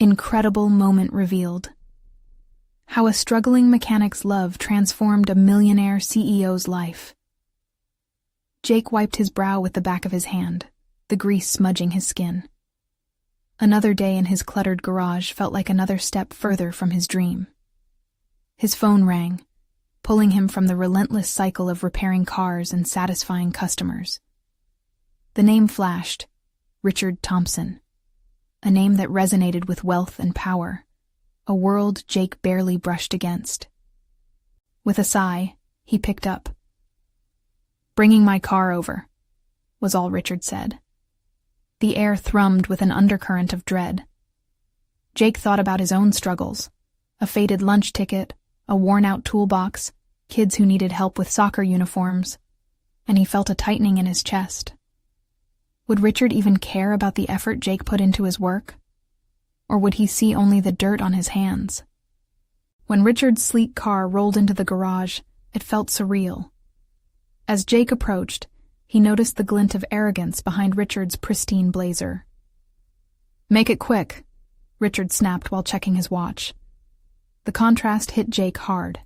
Incredible moment revealed. How a struggling mechanic's love transformed a millionaire CEO's life. Jake wiped his brow with the back of his hand, the grease smudging his skin. Another day in his cluttered garage felt like another step further from his dream. His phone rang, pulling him from the relentless cycle of repairing cars and satisfying customers. The name flashed, Richard Thompson, a name that resonated with wealth and power, a world Jake barely brushed against. With a sigh, he picked up. "Bringing my car over," was all Richard said. The air thrummed with an undercurrent of dread. Jake thought about his own struggles, a faded lunch ticket, a worn-out toolbox, kids who needed help with soccer uniforms, and he felt a tightening in his chest. Would Richard even care about the effort Jake put into his work? Or would he see only the dirt on his hands? When Richard's sleek car rolled into the garage, it felt surreal. As Jake approached, he noticed the glint of arrogance behind Richard's pristine blazer. "Make it quick," Richard snapped while checking his watch. The contrast hit Jake hard.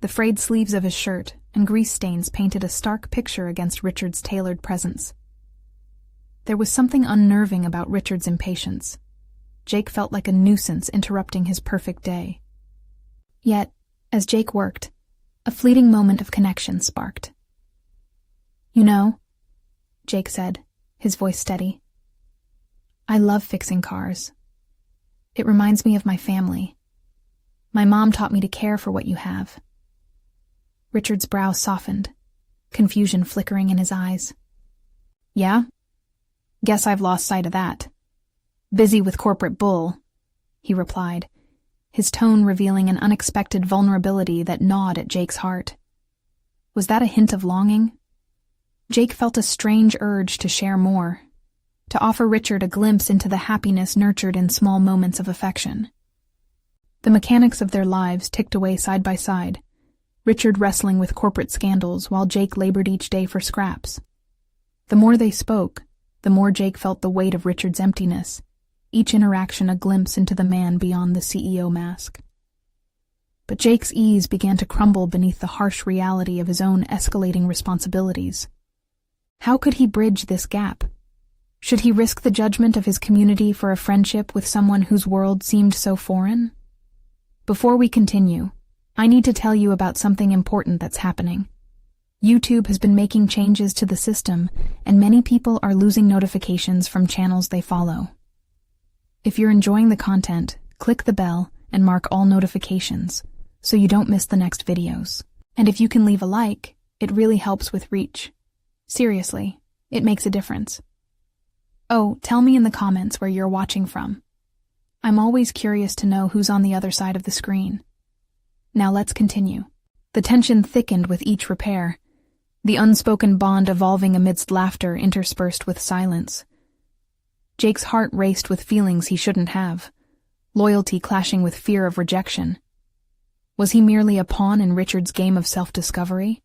The frayed sleeves of his shirt and grease stains painted a stark picture against Richard's tailored presence. There was something unnerving about Richard's impatience. Jake felt like a nuisance interrupting his perfect day. Yet, as Jake worked, a fleeting moment of connection sparked. "You know," Jake said, his voice steady, "I love fixing cars. It reminds me of my family. My mom taught me to care for what you have." Richard's brow softened, confusion flickering in his eyes. "Yeah? Guess I've lost sight of that. Busy with corporate bull," he replied, his tone revealing an unexpected vulnerability that gnawed at Jake's heart. Was that a hint of longing? Jake felt a strange urge to share more, to offer Richard a glimpse into the happiness nurtured in small moments of affection. The mechanics of their lives ticked away side by side, Richard wrestling with corporate scandals while Jake labored each day for scraps. The more they spoke, the more Jake felt the weight of Richard's emptiness, each interaction a glimpse into the man beyond the CEO mask. But Jake's ease began to crumble beneath the harsh reality of his own escalating responsibilities. How could he bridge this gap? Should he risk the judgment of his community for a friendship with someone whose world seemed so foreign? Before we continue, I need to tell you about something important that's happening. YouTube has been making changes to the system, and many people are losing notifications from channels they follow. If you're enjoying the content, click the bell and mark all notifications, so you don't miss the next videos. And if you can leave a like, it really helps with reach. Seriously, it makes a difference. Oh, tell me in the comments where you're watching from. I'm always curious to know who's on the other side of the screen. Now let's continue. The tension thickened with each repair, the unspoken bond evolving amidst laughter interspersed with silence. Jake's heart raced with feelings he shouldn't have, loyalty clashing with fear of rejection. Was he merely a pawn in Richard's game of self-discovery?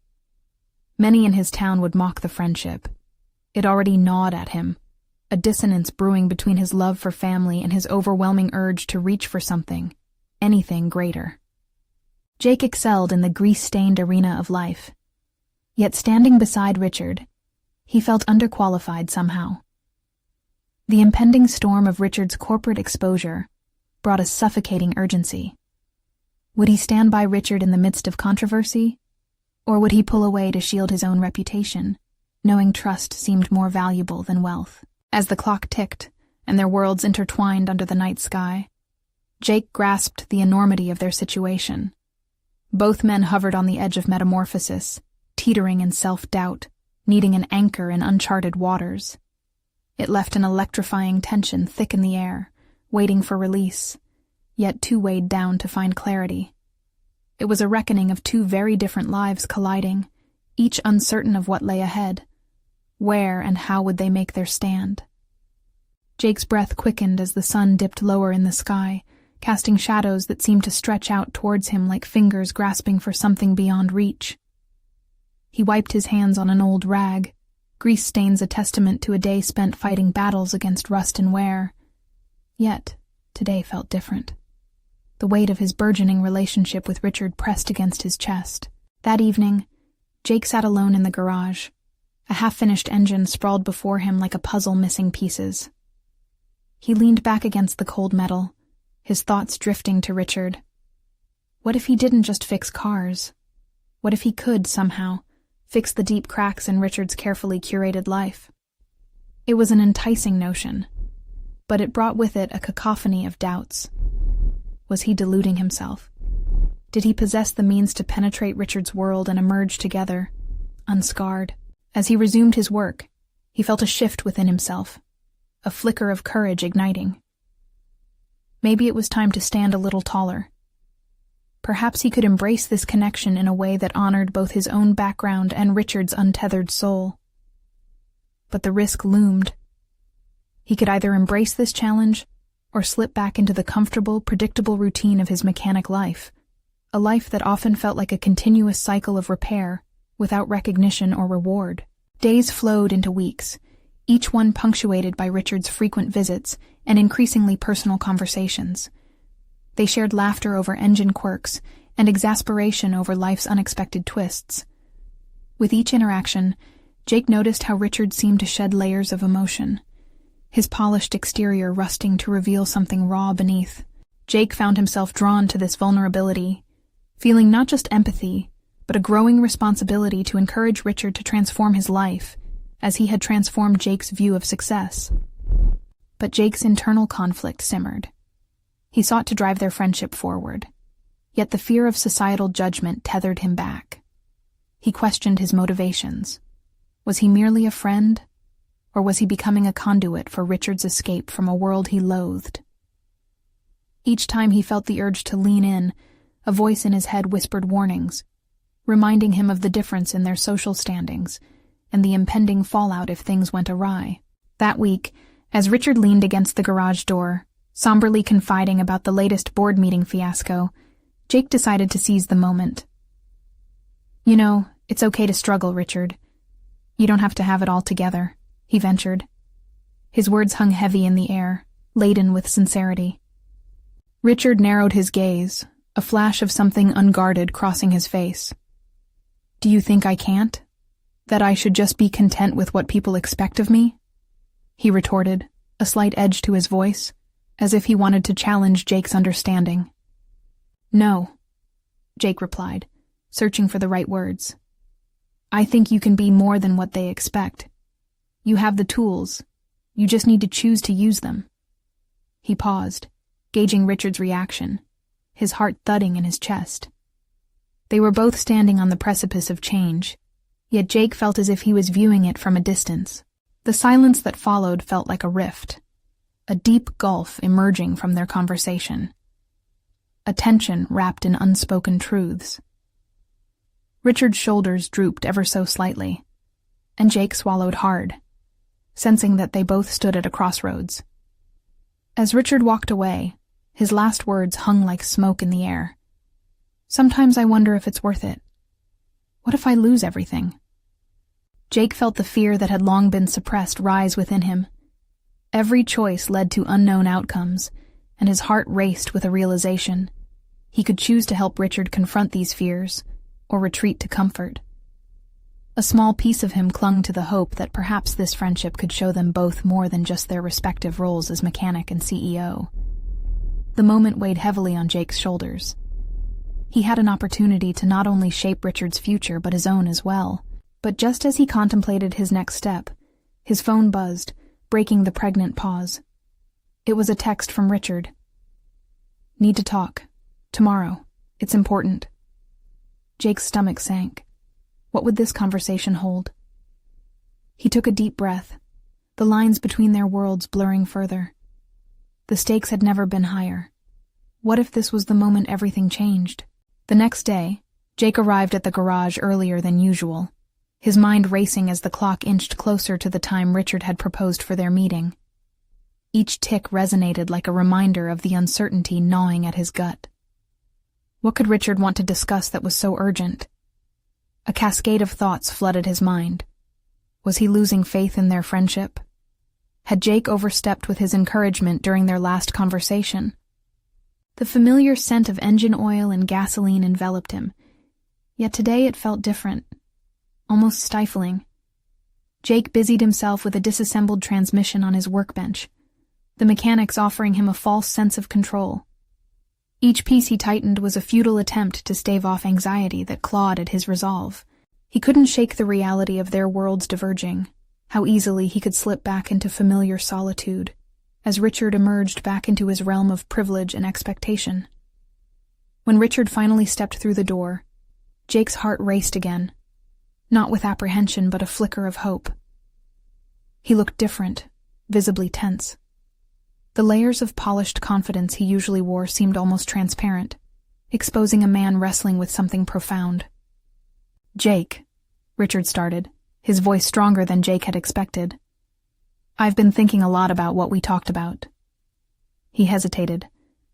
Many in his town would mock the friendship. It already gnawed at him, a dissonance brewing between his love for family and his overwhelming urge to reach for something, anything greater. Jake excelled in the grease-stained arena of life. Yet standing beside Richard, he felt underqualified somehow. The impending storm of Richard's corporate exposure brought a suffocating urgency. Would he stand by Richard in the midst of controversy? Or would he pull away to shield his own reputation, knowing trust seemed more valuable than wealth? As the clock ticked and their worlds intertwined under the night sky, Jake grasped the enormity of their situation. Both men hovered on the edge of metamorphosis, teetering in self-doubt, needing an anchor in uncharted waters. It left an electrifying tension thick in the air, waiting for release, yet too weighed down to find clarity. It was a reckoning of two very different lives colliding, each uncertain of what lay ahead. Where and how would they make their stand? Jake's breath quickened as the sun dipped lower in the sky, casting shadows that seemed to stretch out towards him like fingers grasping for something beyond reach. He wiped his hands on an old rag, grease stains a testament to a day spent fighting battles against rust and wear. Yet, today felt different. The weight of his burgeoning relationship with Richard pressed against his chest. That evening, Jake sat alone in the garage. A half-finished engine sprawled before him like a puzzle missing pieces. He leaned back against the cold metal, his thoughts drifting to Richard. What if he didn't just fix cars? What if he could, somehow, fix the deep cracks in Richard's carefully curated life? It was an enticing notion, but it brought with it a cacophony of doubts. Was he deluding himself? Did he possess the means to penetrate Richard's world and emerge together, unscarred? As he resumed his work, he felt a shift within himself, a flicker of courage igniting. Maybe it was time to stand a little taller. Perhaps he could embrace this connection in a way that honored both his own background and Richard's untethered soul. But the risk loomed. He could either embrace this challenge or slip back into the comfortable, predictable routine of his mechanic life, a life that often felt like a continuous cycle of repair without recognition or reward. Days flowed into weeks, each one punctuated by Richard's frequent visits and increasingly personal conversations. They shared laughter over engine quirks and exasperation over life's unexpected twists. With each interaction, Jake noticed how Richard seemed to shed layers of emotion, his polished exterior rusting to reveal something raw beneath. Jake found himself drawn to this vulnerability, feeling not just empathy, but a growing responsibility to encourage Richard to transform his life, as he had transformed Jake's view of success. But Jake's internal conflict simmered. He sought to drive their friendship forward, yet the fear of societal judgment tethered him back. He questioned his motivations. Was he merely a friend, or was he becoming a conduit for Richard's escape from a world he loathed? Each time he felt the urge to lean in, a voice in his head whispered warnings, reminding him of the difference in their social standings and the impending fallout if things went awry. That week, as Richard leaned against the garage door, somberly confiding about the latest board meeting fiasco, Jake decided to seize the moment. "You know, it's okay to struggle, Richard. You don't have to have it all together," he ventured. His words hung heavy in the air, laden with sincerity. Richard narrowed his gaze, a flash of something unguarded crossing his face. "Do you think I can't? That I should just be content with what people expect of me?" he retorted, a slight edge to his voice, as if he wanted to challenge Jake's understanding. "No," Jake replied, searching for the right words. "I think you can be more than what they expect. You have the tools. You just need to choose to use them." He paused, gauging Richard's reaction, his heart thudding in his chest. They were both standing on the precipice of change, yet Jake felt as if he was viewing it from a distance. The silence that followed felt like a rift, a deep gulf emerging from their conversation, a tension wrapped in unspoken truths. Richard's shoulders drooped ever so slightly, and Jake swallowed hard, sensing that they both stood at a crossroads. As Richard walked away, his last words hung like smoke in the air. "Sometimes I wonder if it's worth it. What if I lose everything?" Jake felt the fear that had long been suppressed rise within him. Every choice led to unknown outcomes, and his heart raced with a realization. He could choose to help Richard confront these fears, or retreat to comfort. A small piece of him clung to the hope that perhaps this friendship could show them both more than just their respective roles as mechanic and CEO. The moment weighed heavily on Jake's shoulders. He had an opportunity to not only shape Richard's future but his own as well. But just as he contemplated his next step, his phone buzzed, breaking the pregnant pause. It was a text from Richard. "Need to talk. Tomorrow. It's important." Jake's stomach sank. What would this conversation hold? He took a deep breath, the lines between their worlds blurring further. The stakes had never been higher. What if this was the moment everything changed? The next day, Jake arrived at the garage earlier than usual, his mind racing as the clock inched closer to the time Richard had proposed for their meeting. Each tick resonated like a reminder of the uncertainty gnawing at his gut. What could Richard want to discuss that was so urgent? A cascade of thoughts flooded his mind. Was he losing faith in their friendship? Had Jake overstepped with his encouragement during their last conversation? The familiar scent of engine oil and gasoline enveloped him, yet today it felt different, almost stifling. Jake busied himself with a disassembled transmission on his workbench, the mechanics offering him a false sense of control. Each piece he tightened was a futile attempt to stave off anxiety that clawed at his resolve. He couldn't shake the reality of their worlds diverging, how easily he could slip back into familiar solitude, as Richard emerged back into his realm of privilege and expectation. When Richard finally stepped through the door, Jake's heart raced again, not with apprehension but a flicker of hope. He looked different, visibly tense. The layers of polished confidence he usually wore seemed almost transparent, exposing a man wrestling with something profound. "Jake," Richard started, his voice stronger than Jake had expected. "I've been thinking a lot about what we talked about." He hesitated,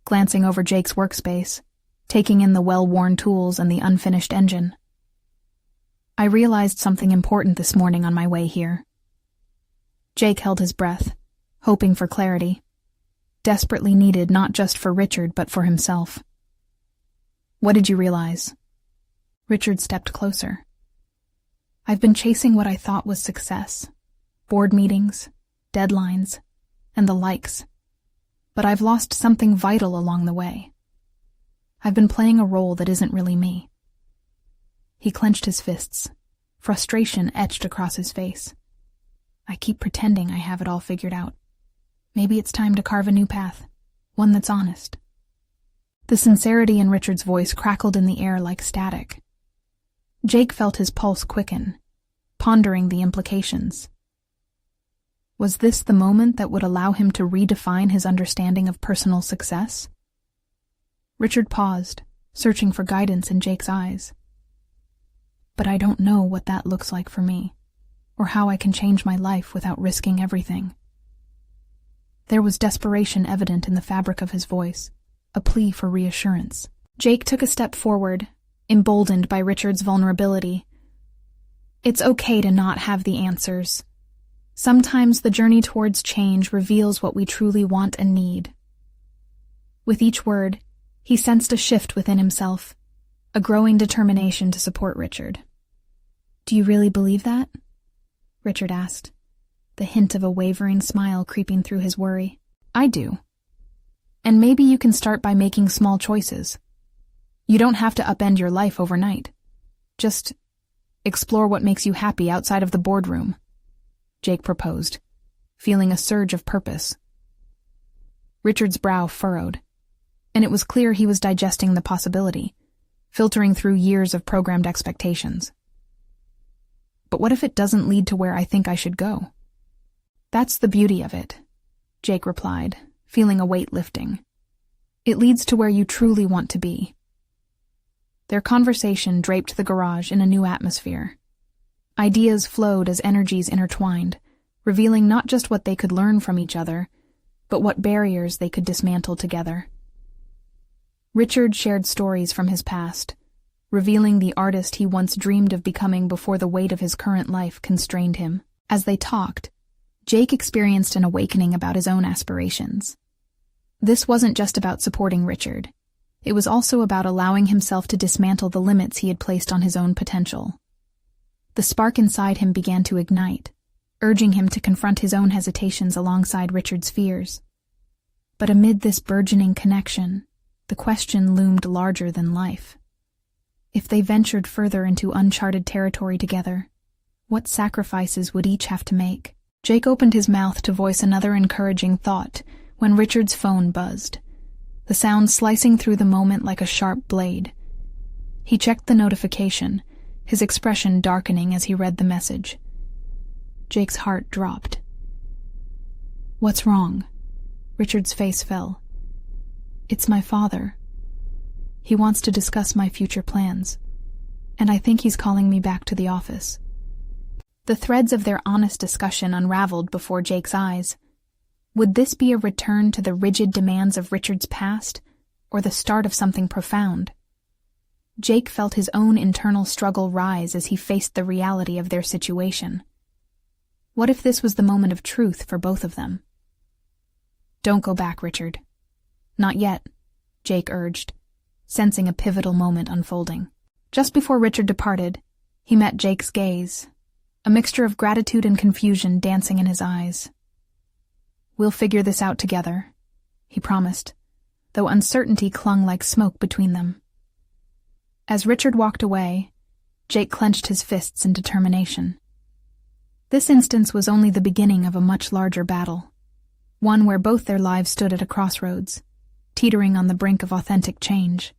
glancing over Jake's workspace, taking in the well-worn tools and the unfinished engine. "I realized something important this morning on my way here." Jake held his breath, hoping for clarity, desperately needed not just for Richard but for himself. "What did you realize?" Richard stepped closer. "I've been chasing what I thought was success, board meetings, deadlines, and the likes, but I've lost something vital along the way. I've been playing a role that isn't really me." He clenched his fists, frustration etched across his face. "I keep pretending I have it all figured out. Maybe it's time to carve a new path, one that's honest." The sincerity in Richard's voice crackled in the air like static. Jake felt his pulse quicken, pondering the implications. Was this the moment that would allow him to redefine his understanding of personal success? Richard paused, searching for guidance in Jake's eyes. "But I don't know what that looks like for me, or how I can change my life without risking everything." There was desperation evident in the fabric of his voice, a plea for reassurance. Jake took a step forward, emboldened by Richard's vulnerability. "It's okay to not have the answers. Sometimes the journey towards change reveals what we truly want and need." With each word, he sensed a shift within himself, a growing determination to support Richard. "Do you really believe that?" Richard asked, the hint of a wavering smile creeping through his worry. "I do. And maybe you can start by making small choices. You don't have to upend your life overnight. Just explore what makes you happy outside of the boardroom," Jake proposed, feeling a surge of purpose. Richard's brow furrowed, and it was clear he was digesting the possibility, filtering through years of programmed expectations. "But what if it doesn't lead to where I think I should go?" "That's the beauty of it," Jake replied, feeling a weight lifting. "It leads to where you truly want to be." Their conversation draped the garage in a new atmosphere. Ideas flowed as energies intertwined, revealing not just what they could learn from each other, but what barriers they could dismantle together. Richard shared stories from his past, revealing the artist he once dreamed of becoming before the weight of his current life constrained him. As they talked, Jake experienced an awakening about his own aspirations. This wasn't just about supporting Richard. It was also about allowing himself to dismantle the limits he had placed on his own potential. The spark inside him began to ignite, urging him to confront his own hesitations alongside Richard's fears. But amid this burgeoning connection, the question loomed larger than life. If they ventured further into uncharted territory together, what sacrifices would each have to make? Jake opened his mouth to voice another encouraging thought when Richard's phone buzzed, the sound slicing through the moment like a sharp blade. He checked the notification, his expression darkening as he read the message. Jake's heart dropped. "What's wrong?" Richard's face fell. "It's my father. He wants to discuss my future plans, and I think he's calling me back to the office." The threads of their honest discussion unraveled before Jake's eyes. Would this be a return to the rigid demands of Richard's past, or the start of something profound? Jake felt his own internal struggle rise as he faced the reality of their situation. What if this was the moment of truth for both of them? "Don't go back, Richard." "Not yet," Jake urged, sensing a pivotal moment unfolding. Just before Richard departed, he met Jake's gaze, a mixture of gratitude and confusion dancing in his eyes. "We'll figure this out together," he promised, though uncertainty clung like smoke between them. As Richard walked away, Jake clenched his fists in determination. This instance was only the beginning of a much larger battle, one where both their lives stood at a crossroads, teetering on the brink of authentic change.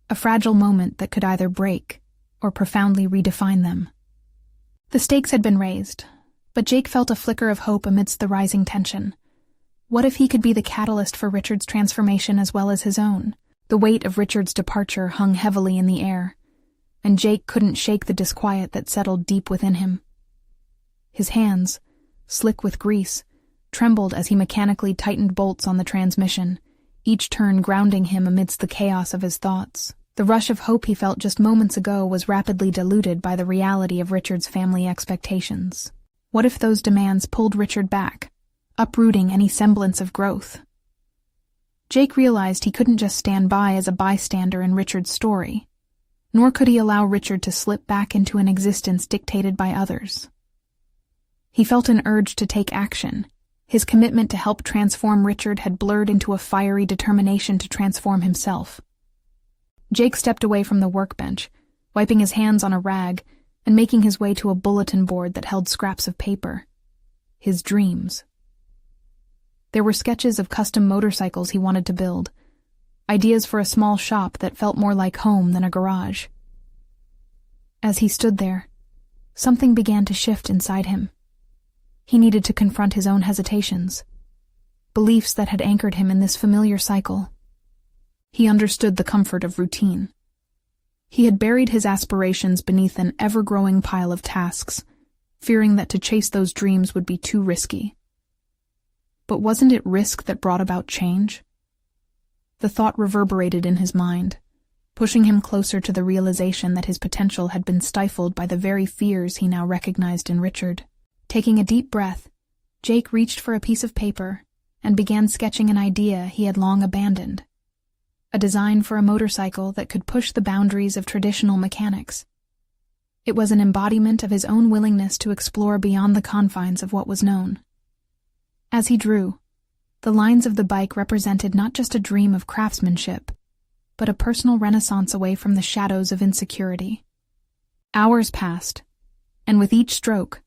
A fragile moment that could either break or profoundly redefine them. The stakes had been raised, but Jake felt a flicker of hope amidst the rising tension. What if he could be the catalyst for Richard's transformation as well as his own? The weight of Richard's departure hung heavily in the air, and Jake couldn't shake the disquiet that settled deep within him. His hands, slick with grease, trembled as he mechanically tightened bolts on the transmission, each turn grounding him amidst the chaos of his thoughts. The rush of hope he felt just moments ago was rapidly diluted by the reality of Richard's family expectations. What if those demands pulled Richard back, uprooting any semblance of growth? Jake realized he couldn't just stand by as a bystander in Richard's story, nor could he allow Richard to slip back into an existence dictated by others. He felt an urge to take action. His commitment to help transform Richard had blurred into a fiery determination to transform himself. Jake stepped away from the workbench, wiping his hands on a rag and making his way to a bulletin board that held scraps of paper. His dreams. There were sketches of custom motorcycles he wanted to build, ideas for a small shop that felt more like home than a garage. As he stood there, something began to shift inside him. He needed to confront his own hesitations, beliefs that had anchored him in this familiar cycle. He understood the comfort of routine. He had buried his aspirations beneath an ever-growing pile of tasks, fearing that to chase those dreams would be too risky. But wasn't it risk that brought about change? The thought reverberated in his mind, pushing him closer to the realization that his potential had been stifled by the very fears he now recognized in Richard. Taking a deep breath, Jake reached for a piece of paper and began sketching an idea he had long abandoned. A design for a motorcycle that could push the boundaries of traditional mechanics. It was an embodiment of his own willingness to explore beyond the confines of what was known. As he drew, the lines of the bike represented not just a dream of craftsmanship, but a personal renaissance away from the shadows of insecurity. Hours passed, and with each stroke,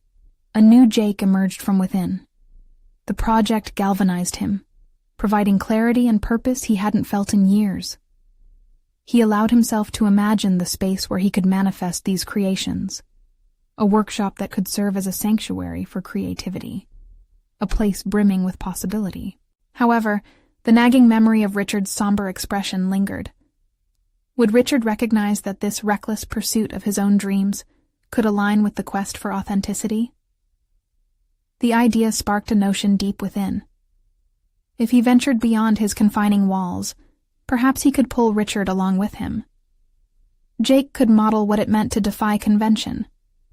a new Jake emerged from within. The project galvanized him, providing clarity and purpose he hadn't felt in years. He allowed himself to imagine the space where he could manifest these creations, a workshop that could serve as a sanctuary for creativity, a place brimming with possibility. However, the nagging memory of Richard's somber expression lingered. Would Richard recognize that this reckless pursuit of his own dreams could align with the quest for authenticity? The idea sparked a notion deep within. If he ventured beyond his confining walls, perhaps he could pull Richard along with him. Jake could model what it meant to defy convention,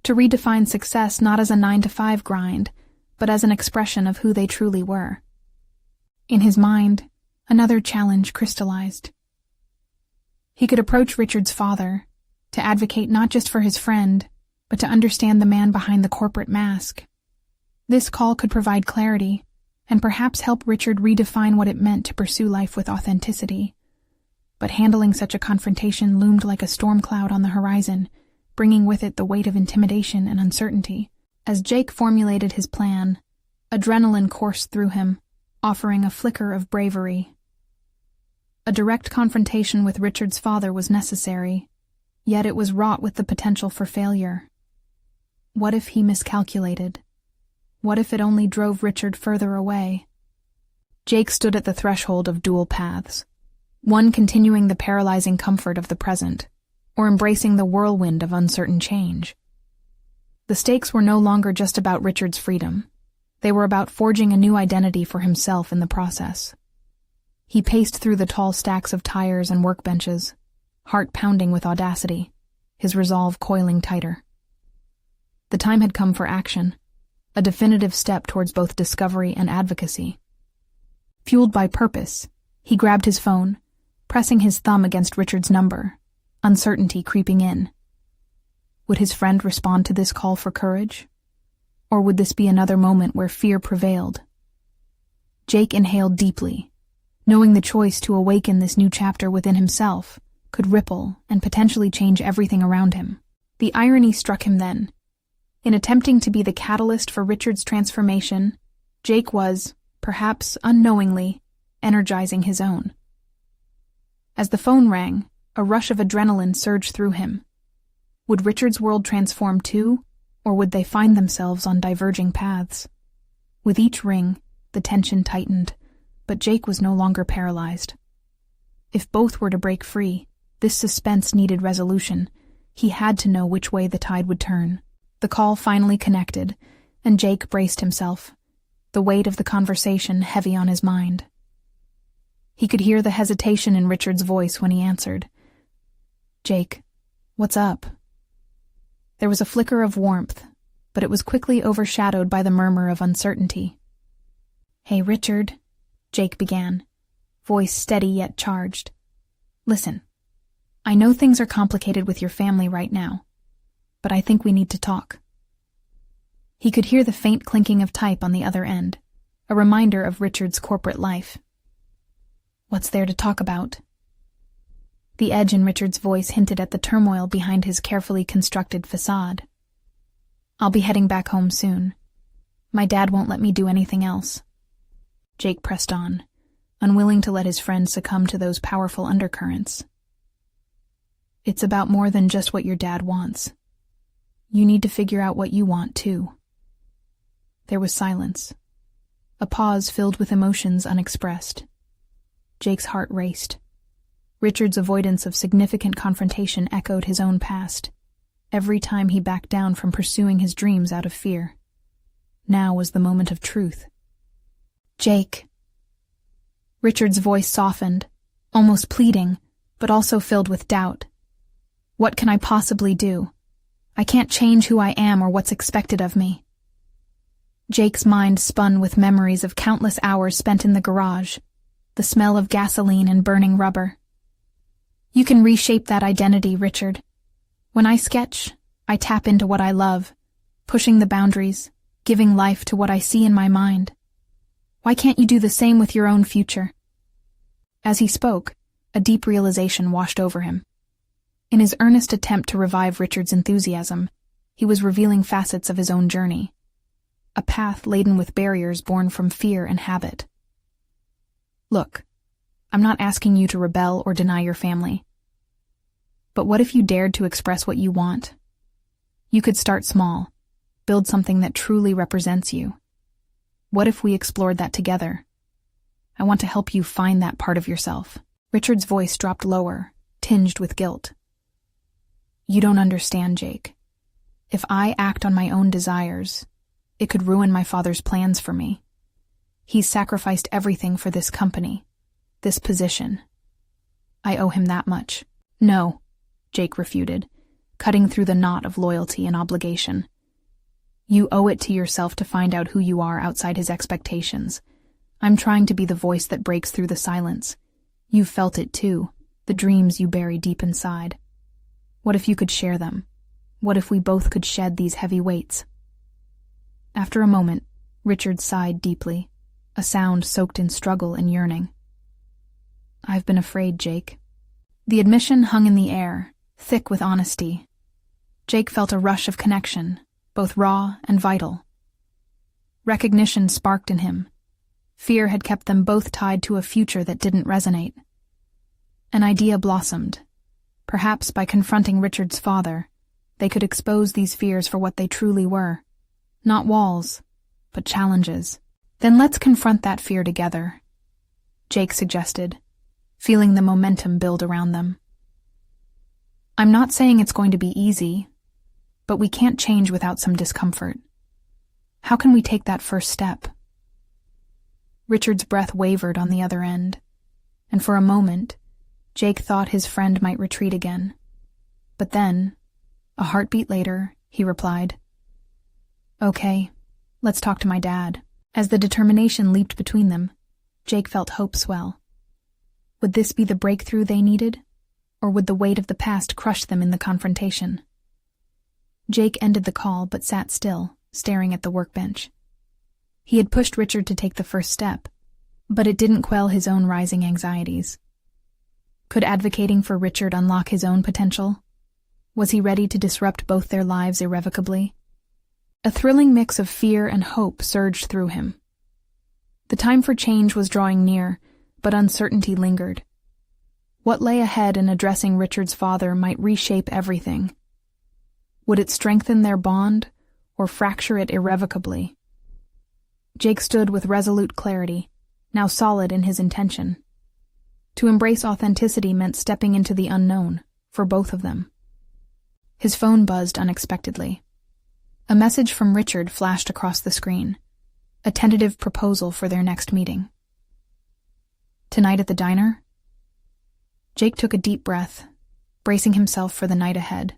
to redefine success not as a 9-to-5 grind, but as an expression of who they truly were. In his mind, another challenge crystallized. He could approach Richard's father, to advocate not just for his friend, but to understand the man behind the corporate mask. This call could provide clarity, and perhaps help Richard redefine what it meant to pursue life with authenticity. But handling such a confrontation loomed like a storm cloud on the horizon, bringing with it the weight of intimidation and uncertainty. As Jake formulated his plan, adrenaline coursed through him, offering a flicker of bravery. A direct confrontation with Richard's father was necessary, yet it was wrought with the potential for failure. What if he miscalculated? What if it only drove Richard further away? Jake stood at the threshold of dual paths, one continuing the paralyzing comfort of the present, or embracing the whirlwind of uncertain change. The stakes were no longer just about Richard's freedom. They were about forging a new identity for himself in the process. He paced through the tall stacks of tires and workbenches, heart pounding with audacity, his resolve coiling tighter. The time had come for action, a definitive step towards both discovery and advocacy. Fueled by purpose, he grabbed his phone, pressing his thumb against Richard's number, uncertainty creeping in. Would his friend respond to this call for courage? Or would this be another moment where fear prevailed? Jake inhaled deeply, knowing the choice to awaken this new chapter within himself could ripple and potentially change everything around him. The irony struck him then. In attempting to be the catalyst for Richard's transformation, Jake was, perhaps unknowingly, energizing his own. As the phone rang, a rush of adrenaline surged through him. Would Richard's world transform too, or would they find themselves on diverging paths? With each ring, the tension tightened, but Jake was no longer paralyzed. If both were to break free, this suspense needed resolution. He had to know which way the tide would turn. The call finally connected, and Jake braced himself, the weight of the conversation heavy on his mind. He could hear the hesitation in Richard's voice when he answered. "Jake, what's up?" There was a flicker of warmth, but it was quickly overshadowed by the murmur of uncertainty. "Hey, Richard," Jake began, voice steady yet charged. "Listen, I know things are complicated with your family right now, but I think we need to talk." He could hear the faint clinking of type on the other end, a reminder of Richard's corporate life. "What's there to talk about?" The edge in Richard's voice hinted at the turmoil behind his carefully constructed facade. "I'll be heading back home soon. My dad won't let me do anything else." Jake pressed on, unwilling to let his friend succumb to those powerful undercurrents. "It's about more than just what your dad wants. You need to figure out what you want, too." There was silence, a pause filled with emotions unexpressed. Jake's heart raced. Richard's avoidance of significant confrontation echoed his own past, every time he backed down from pursuing his dreams out of fear. Now was the moment of truth. "Jake." Richard's voice softened, almost pleading, but also filled with doubt. "What can I possibly do? I can't change who I am or what's expected of me." Jake's mind spun with memories of countless hours spent in the garage, the smell of gasoline and burning rubber. "You can reshape that identity, Richard. When I sketch, I tap into what I love, pushing the boundaries, giving life to what I see in my mind. Why can't you do the same with your own future?" As he spoke, a deep realization washed over him. In his earnest attempt to revive Richard's enthusiasm, he was revealing facets of his own journey, a path laden with barriers born from fear and habit. "Look, I'm not asking you to rebel or deny your family. But what if you dared to express what you want? You could start small, build something that truly represents you. What if we explored that together? I want to help you find that part of yourself." Richard's voice dropped lower, tinged with guilt. "You don't understand, Jake. If I act on my own desires, it could ruin my father's plans for me. He's sacrificed everything for this company, this position. I owe him that much." "No," Jake refuted, cutting through the knot of loyalty and obligation. "You owe it to yourself to find out who you are outside his expectations. I'm trying to be the voice that breaks through the silence. You've felt it too, the dreams you bury deep inside. What if you could share them? What if we both could shed these heavy weights?" After a moment, Richard sighed deeply, a sound soaked in struggle and yearning. "I've been afraid, Jake." The admission hung in the air, thick with honesty. Jake felt a rush of connection, both raw and vital. Recognition sparked in him. Fear had kept them both tied to a future that didn't resonate. An idea blossomed. Perhaps by confronting Richard's father, they could expose these fears for what they truly were. Not walls, but challenges. "Then let's confront that fear together," Jake suggested, feeling the momentum build around them. "I'm not saying it's going to be easy, but we can't change without some discomfort. How can we take that first step?" Richard's breath wavered on the other end, and for a moment, Jake thought his friend might retreat again. But then, a heartbeat later, he replied, "Okay, Let's talk to my dad. As the determination leaped between them, Jake felt hope swell. Would this be the breakthrough they needed, or would the weight of the past crush them in the confrontation? Jake ended the call but sat still, staring at the workbench. He had pushed Richard to take the first step, but it didn't quell his own rising anxieties. Could advocating for Richard unlock his own potential? Was he ready to disrupt both their lives irrevocably? A thrilling mix of fear and hope surged through him. The time for change was drawing near, but uncertainty lingered. What lay ahead in addressing Richard's father might reshape everything. Would it strengthen their bond, or fracture it irrevocably? Jake stood with resolute clarity, now solid in his intention. To embrace authenticity meant stepping into the unknown, for both of them. His phone buzzed unexpectedly. A message from Richard flashed across the screen, a tentative proposal for their next meeting. Tonight at the diner? Jake took a deep breath, bracing himself for the night ahead,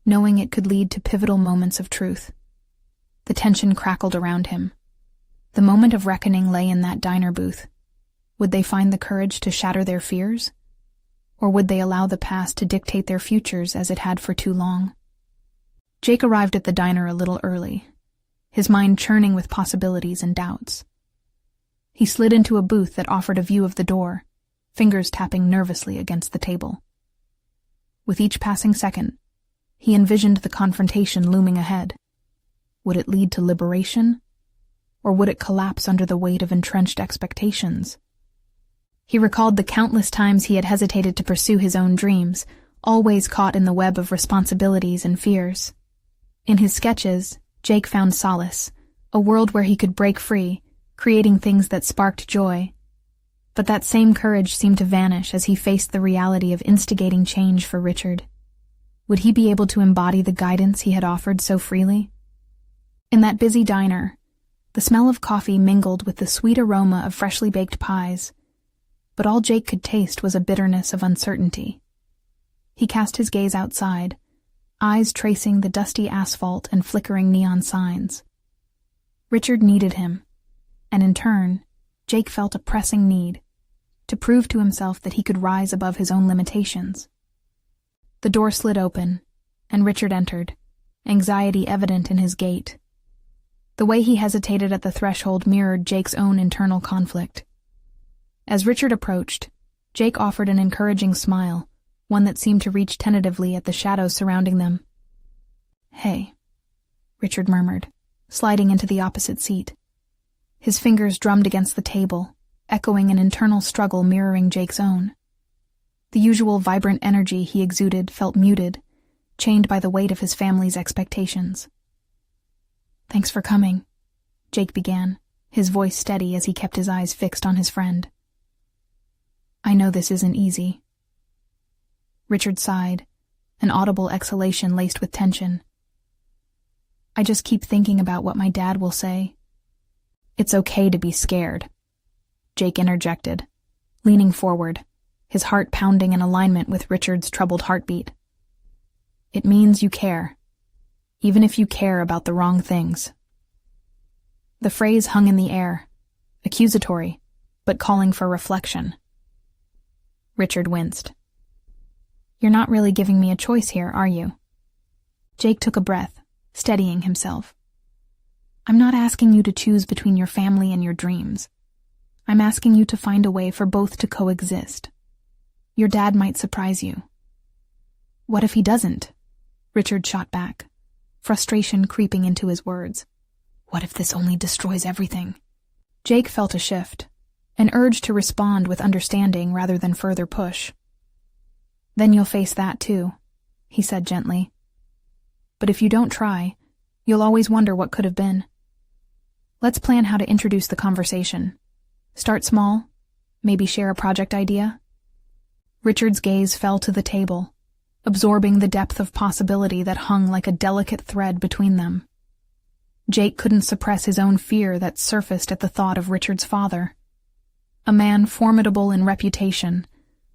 knowing it could lead to pivotal moments of truth. The tension crackled around him. The moment of reckoning lay in that diner booth. Would they find the courage to shatter their fears? Or would they allow the past to dictate their futures as it had for too long? Jake arrived at the diner a little early, his mind churning with possibilities and doubts. He slid into a booth that offered a view of the door, fingers tapping nervously against the table. With each passing second, he envisioned the confrontation looming ahead. Would it lead to liberation? Or would it collapse under the weight of entrenched expectations? He recalled the countless times he had hesitated to pursue his own dreams, always caught in the web of responsibilities and fears. In his sketches, Jake found solace, a world where he could break free, creating things that sparked joy. But that same courage seemed to vanish as he faced the reality of instigating change for Richard. Would he be able to embody the guidance he had offered so freely? In that busy diner, the smell of coffee mingled with the sweet aroma of freshly baked pies, but all Jake could taste was a bitterness of uncertainty. He cast his gaze outside, eyes tracing the dusty asphalt and flickering neon signs. Richard needed him, and in turn, Jake felt a pressing need to prove to himself that he could rise above his own limitations. The door slid open, and Richard entered, anxiety evident in his gait. The way he hesitated at the threshold mirrored Jake's own internal conflict. As Richard approached, Jake offered an encouraging smile, one that seemed to reach tentatively at the shadows surrounding them. "Hey," Richard murmured, sliding into the opposite seat. His fingers drummed against the table, echoing an internal struggle mirroring Jake's own. The usual vibrant energy he exuded felt muted, chained by the weight of his family's expectations. "Thanks for coming," Jake began, his voice steady as he kept his eyes fixed on his friend. "I know this isn't easy." Richard sighed, an audible exhalation laced with tension. "I just keep thinking about what my dad will say." "It's okay to be scared," Jake interjected, leaning forward, his heart pounding in alignment with Richard's troubled heartbeat. "It means you care, even if you care about the wrong things." The phrase hung in the air, accusatory, but calling for reflection. Richard winced. "You're not really giving me a choice here, are you?" Jake took a breath, steadying himself. "I'm not asking you to choose between your family and your dreams. I'm asking you to find a way for both to coexist. Your dad might surprise you." "What if he doesn't?" Richard shot back, frustration creeping into his words. "What if this only destroys everything?" Jake felt a shift, an urge to respond with understanding rather than further push. "Then you'll face that too," he said gently. "But if you don't try, you'll always wonder what could have been. Let's plan how to introduce the conversation. Start small, maybe share a project idea." Richard's gaze fell to the table, absorbing the depth of possibility that hung like a delicate thread between them. Jake couldn't suppress his own fear that surfaced at the thought of Richard's father. A man formidable in reputation,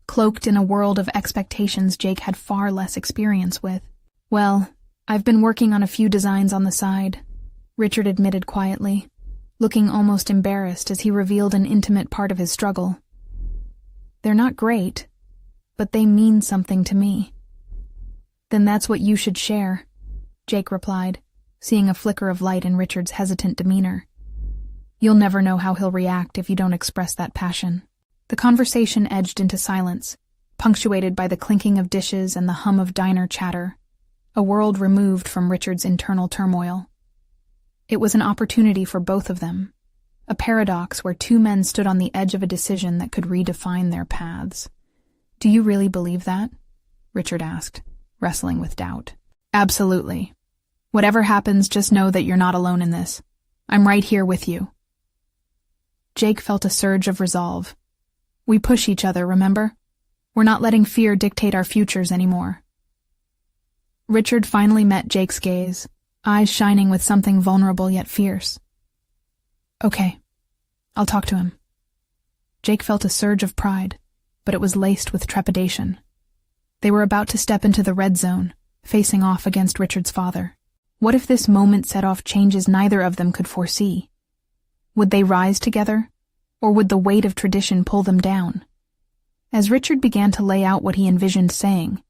cloaked in a world of expectations Jake had far less experience with. "Well, I've been working on a few designs on the side," Richard admitted quietly, looking almost embarrassed as he revealed an intimate part of his struggle. They're not great, but they mean something to me. Then that's what you should share, Jake replied, seeing a flicker of light in Richard's hesitant demeanor. You'll never know how he'll react if you don't express that passion. The conversation edged into silence, punctuated by the clinking of dishes and the hum of diner chatter, a world removed from Richard's internal turmoil. It was an opportunity for both of them, a paradox where two men stood on the edge of a decision that could redefine their paths. Do you really believe that? Richard asked, wrestling with doubt. Absolutely. Whatever happens, just know that you're not alone in this. I'm right here with you. Jake felt a surge of resolve. We push each other, remember? We're not letting fear dictate our futures anymore. Richard finally met Jake's gaze, eyes shining with something vulnerable yet fierce. Okay, I'll talk to him. Jake felt a surge of pride, but it was laced with trepidation. They were about to step into the red zone, facing off against Richard's father. What if this moment set off changes neither of them could foresee? Would they rise together, or would the weight of tradition pull them down? As Richard began to lay out what he envisioned saying,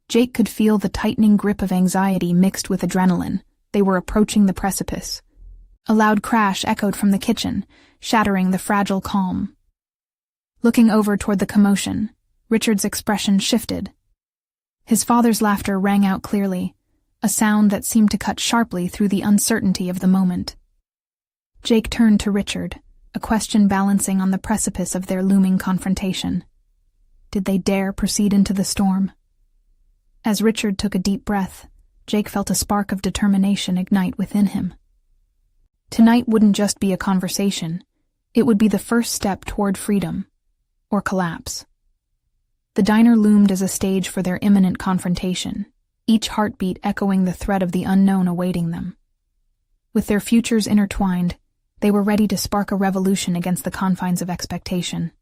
Jake could feel the tightening grip of anxiety mixed with adrenaline. They were approaching the precipice. A loud crash echoed from the kitchen, shattering the fragile calm. Looking over toward the commotion, Richard's expression shifted. His father's laughter rang out clearly, a sound that seemed to cut sharply through the uncertainty of the moment. Jake turned to Richard, a question balancing on the precipice of their looming confrontation. Did they dare proceed into the storm? As Richard took a deep breath, Jake felt a spark of determination ignite within him. Tonight wouldn't just be a conversation, it would be the first step toward freedom, or collapse. The diner loomed as a stage for their imminent confrontation, each heartbeat echoing the threat of the unknown awaiting them. With their futures intertwined, they were ready to spark a revolution against the confines of expectation.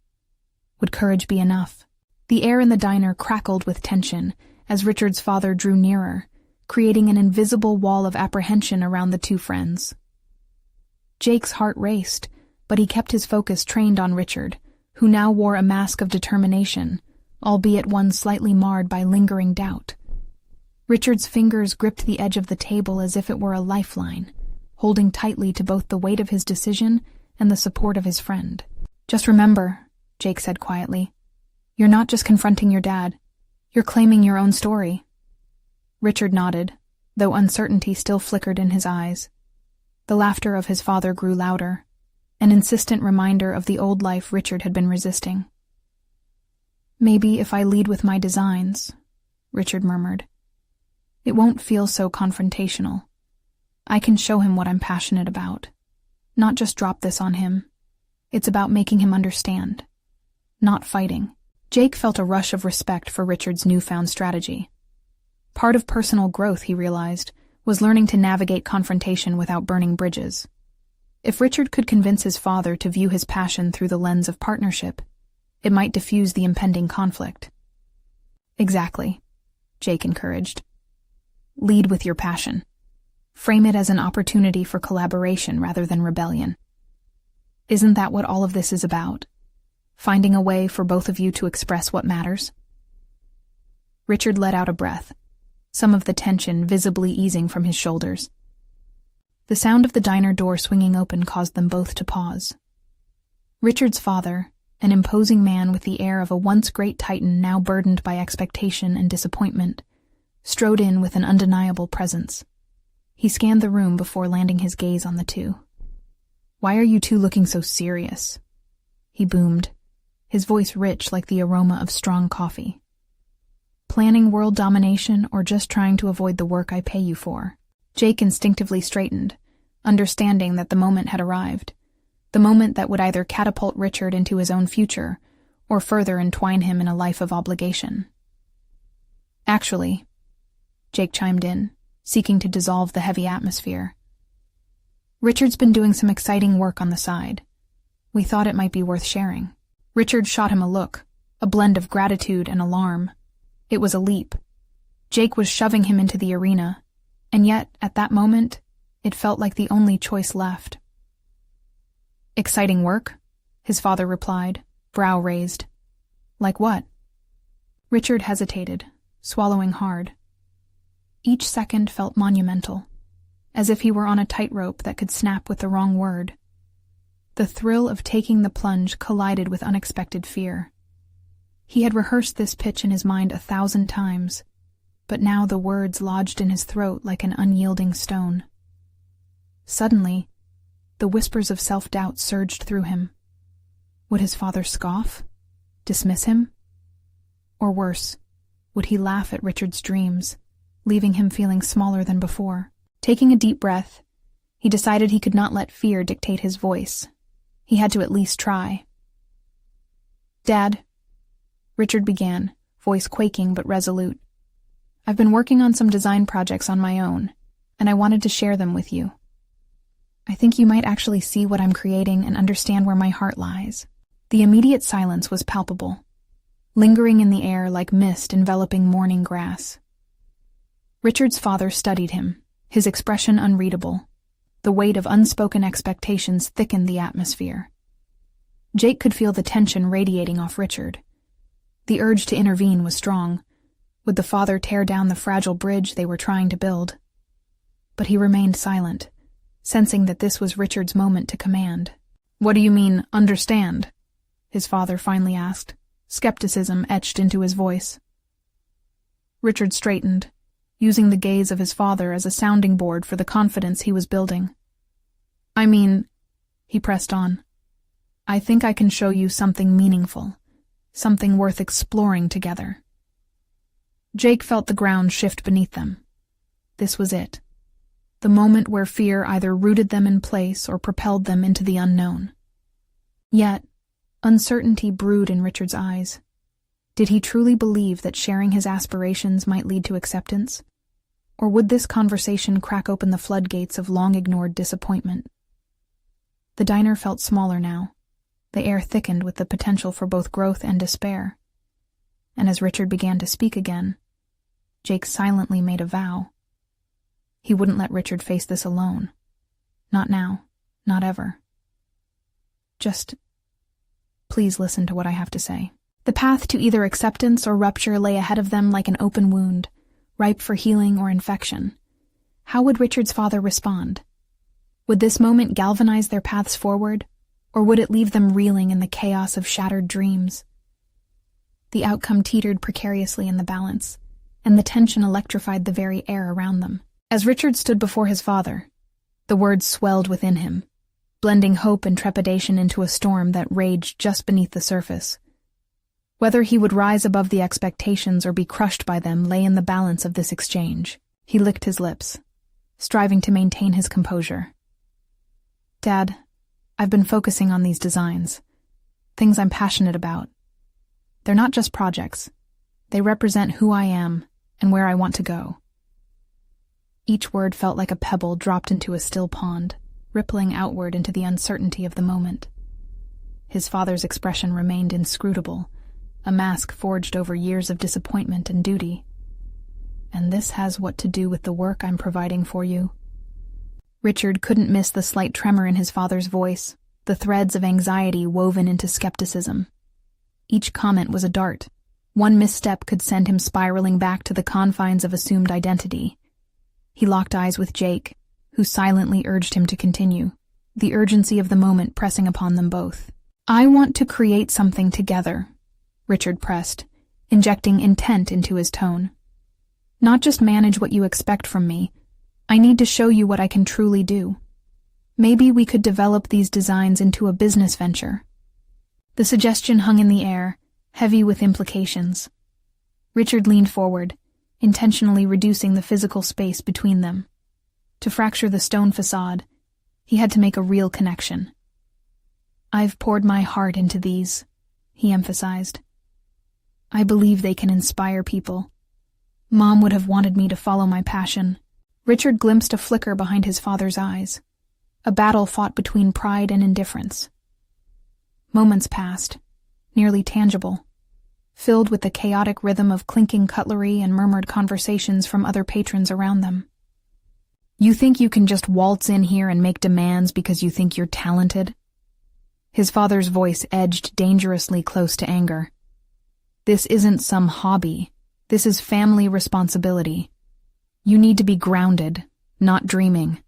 Would courage be enough? The air in the diner crackled with tension as Richard's father drew nearer, creating an invisible wall of apprehension around the two friends. Jake's heart raced, but he kept his focus trained on Richard, who now wore a mask of determination, albeit one slightly marred by lingering doubt. Richard's fingers gripped the edge of the table as if it were a lifeline, holding tightly to both the weight of his decision and the support of his friend. Just remember, Jake said quietly, you're not just confronting your dad, you're claiming your own story. Richard nodded, though uncertainty still flickered in his eyes. The laughter of his father grew louder, an insistent reminder of the old life Richard had been resisting. Maybe if I lead with my designs, Richard murmured. It won't feel so confrontational. I can show him what I'm passionate about. Not just drop this on him. It's about making him understand. Not fighting. Jake felt a rush of respect for Richard's newfound strategy. Part of personal growth, he realized, was learning to navigate confrontation without burning bridges. If Richard could convince his father to view his passion through the lens of partnership, it might diffuse the impending conflict. Exactly, Jake encouraged. Lead with your passion. Frame it as an opportunity for collaboration rather than rebellion. Isn't that what all of this is about? Finding a way for both of you to express what matters? Richard let out a breath, some of the tension visibly easing from his shoulders. The sound of the diner door swinging open caused them both to pause. Richard's father, an imposing man with the air of a once great titan now burdened by expectation and disappointment, strode in with an undeniable presence. He scanned the room before landing his gaze on the two. "Why are you two looking so serious?" he boomed, his voice rich like the aroma of strong coffee. "Planning world domination or just trying to avoid the work I pay you for?" Jake instinctively straightened, understanding that the moment had arrived. The moment that would either catapult Richard into his own future or further entwine him in a life of obligation. "Actually," Jake chimed in, seeking to dissolve the heavy atmosphere, "Richard's been doing some exciting work on the side. We thought it might be worth sharing." Richard shot him a look, a blend of gratitude and alarm. It was a leap. Jake was shoving him into the arena, and yet, at that moment, It felt like the only choice left. "Exciting work?" his father replied, brow raised. "Like what?" Richard hesitated, swallowing hard. Each second felt monumental, as if he were on a tightrope that could snap with the wrong word. The thrill of taking the plunge collided with unexpected fear. He had rehearsed this pitch in his mind 1,000 times, but now the words lodged in his throat like an unyielding stone. Suddenly, the whispers of self-doubt surged through him. Would his father scoff? Dismiss him? Or worse, would he laugh at Richard's dreams, leaving him feeling smaller than before? Taking a deep breath, he decided he could not let fear dictate his voice. He had to at least try. "Dad," Richard began, voice quaking but resolute, "I've been working on some design projects on my own, and I wanted to share them with you. I think you might actually see what I'm creating and understand where my heart lies." The immediate silence was palpable, lingering in the air like mist enveloping morning grass. Richard's father studied him, his expression unreadable. The weight of unspoken expectations thickened the atmosphere. Jake could feel the tension radiating off Richard. The urge to intervene was strong. Would the father tear down the fragile bridge they were trying to build? But he remained silent, sensing that this was Richard's moment to command. "What do you mean, understand?" his father finally asked, skepticism etched into his voice. Richard straightened, using the gaze of his father as a sounding board for the confidence he was building. "I mean," he pressed on, "I think I can show you something meaningful, something worth exploring together." Jake felt the ground shift beneath them. This was it. The moment where fear either rooted them in place or propelled them into the unknown. Yet, uncertainty brewed in Richard's eyes. Did he truly believe that sharing his aspirations might lead to acceptance? Or would this conversation crack open the floodgates of long-ignored disappointment? The diner felt smaller now. The air thickened with the potential for both growth and despair. And as Richard began to speak again, Jake silently made a vow. He wouldn't let Richard face this alone. Not now, not ever. "Just, please listen to what I have to say." The path to either acceptance or rupture lay ahead of them like an open wound, ripe for healing or infection. How would Richard's father respond? Would this moment galvanize their paths forward, or would it leave them reeling in the chaos of shattered dreams? The outcome teetered precariously in the balance, and the tension electrified the very air around them. As Richard stood before his father, the words swelled within him, blending hope and trepidation into a storm that raged just beneath the surface. Whether he would rise above the expectations or be crushed by them lay in the balance of this exchange. He licked his lips, striving to maintain his composure. "Dad, I've been focusing on these designs, things I'm passionate about. They're not just projects. They represent who I am and where I want to go." Each word felt like a pebble dropped into a still pond, rippling outward into the uncertainty of the moment. His father's expression remained inscrutable, a mask forged over years of disappointment and duty. "And this has what to do with the work I'm providing for you?" Richard couldn't miss the slight tremor in his father's voice, the threads of anxiety woven into skepticism. Each comment was a dart. One misstep could send him spiraling back to the confines of assumed identity. He locked eyes with Jake, who silently urged him to continue, the urgency of the moment pressing upon them both. "I want to create something together," Richard pressed, injecting intent into his tone. "Not just manage what you expect from me. I need to show you what I can truly do. Maybe we could develop these designs into a business venture." The suggestion hung in the air, heavy with implications. Richard leaned forward, intentionally reducing the physical space between them. To fracture the stone facade, he had to make a real connection. "I've poured my heart into these," he emphasized. "I believe they can inspire people. Mom would have wanted me to follow my passion." Richard glimpsed a flicker behind his father's eyes, a battle fought between pride and indifference. Moments passed, nearly tangible, filled with the chaotic rhythm of clinking cutlery and murmured conversations from other patrons around them. You think you can just waltz in here and make demands because you think you're talented? His father's voice edged dangerously close to anger. This isn't some hobby. This is family responsibility. You need to be grounded, not dreaming.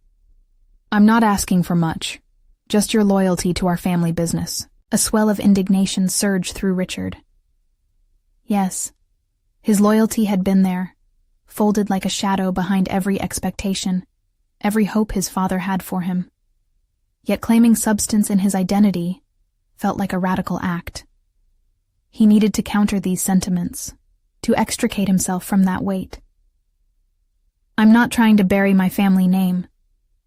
I'm not asking for much, just your loyalty to our family business. A swell of indignation surged through Richard. Yes, his loyalty had been there, folded like a shadow behind every expectation, every hope his father had for him. Yet claiming substance in his identity felt like a radical act. He needed to counter these sentiments, to extricate himself from that weight. I'm not trying to bury my family name,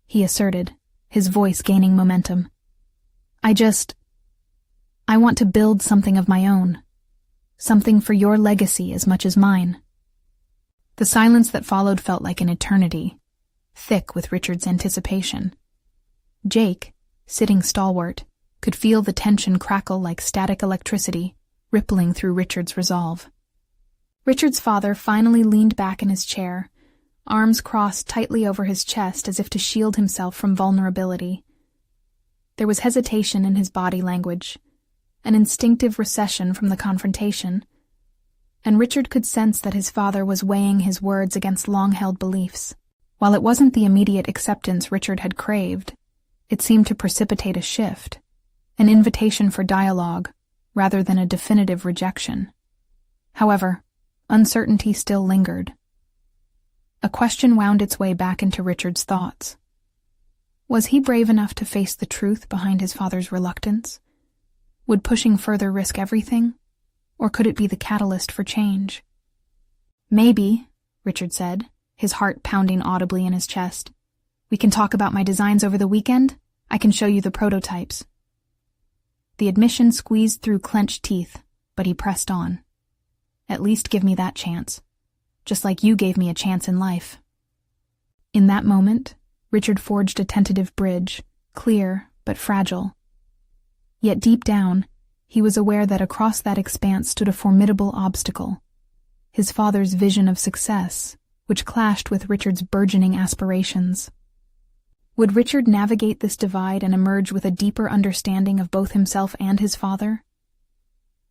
he asserted, his voice gaining momentum. I want to build something of my own, something for your legacy as much as mine. The silence that followed felt like an eternity, thick with Richard's anticipation. Jake, sitting stalwart, could feel the tension crackle like static electricity, rippling through Richard's resolve. Richard's father finally leaned back in his chair, arms crossed tightly over his chest as if to shield himself from vulnerability. There was hesitation in his body language, an instinctive recession from the confrontation, and Richard could sense that his father was weighing his words against long-held beliefs. While it wasn't the immediate acceptance Richard had craved, it seemed to precipitate a shift, an invitation for dialogue, rather than a definitive rejection. However, uncertainty still lingered. A question wound its way back into Richard's thoughts. Was he brave enough to face the truth behind his father's reluctance? Would pushing further risk everything, or could it be the catalyst for change? Maybe, Richard said, his heart pounding audibly in his chest. We can talk about my designs over the weekend. I can show you the prototypes. The admission squeezed through clenched teeth, but he pressed on. At least give me that chance, just like you gave me a chance in life. In that moment, Richard forged a tentative bridge, clear but fragile. Yet deep down, he was aware that across that expanse stood a formidable obstacle, his father's vision of success, which clashed with Richard's burgeoning aspirations. Would Richard navigate this divide and emerge with a deeper understanding of both himself and his father?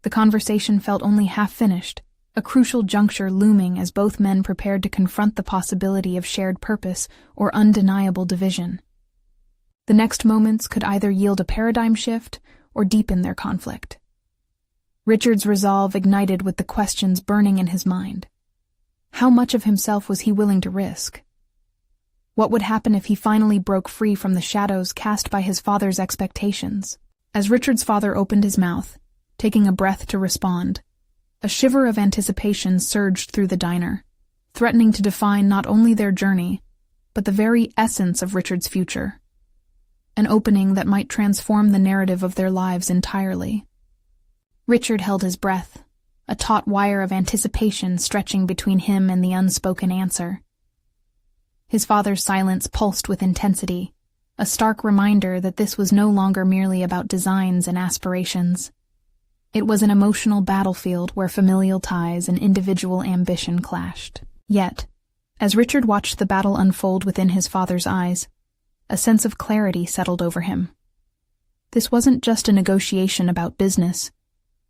The conversation felt only half finished, a crucial juncture looming as both men prepared to confront the possibility of shared purpose or undeniable division. The next moments could either yield a paradigm shift or deepen their conflict. Richard's resolve ignited with the questions burning in his mind. How much of himself was he willing to risk? What would happen if he finally broke free from the shadows cast by his father's expectations? As Richard's father opened his mouth, taking a breath to respond, a shiver of anticipation surged through the diner, threatening to define not only their journey, but the very essence of Richard's future. An opening that might transform the narrative of their lives entirely. Richard held his breath, a taut wire of anticipation stretching between him and the unspoken answer. His father's silence pulsed with intensity, a stark reminder that this was no longer merely about designs and aspirations. It was an emotional battlefield where familial ties and individual ambition clashed. Yet, as Richard watched the battle unfold within his father's eyes, a sense of clarity settled over him. This wasn't just a negotiation about business.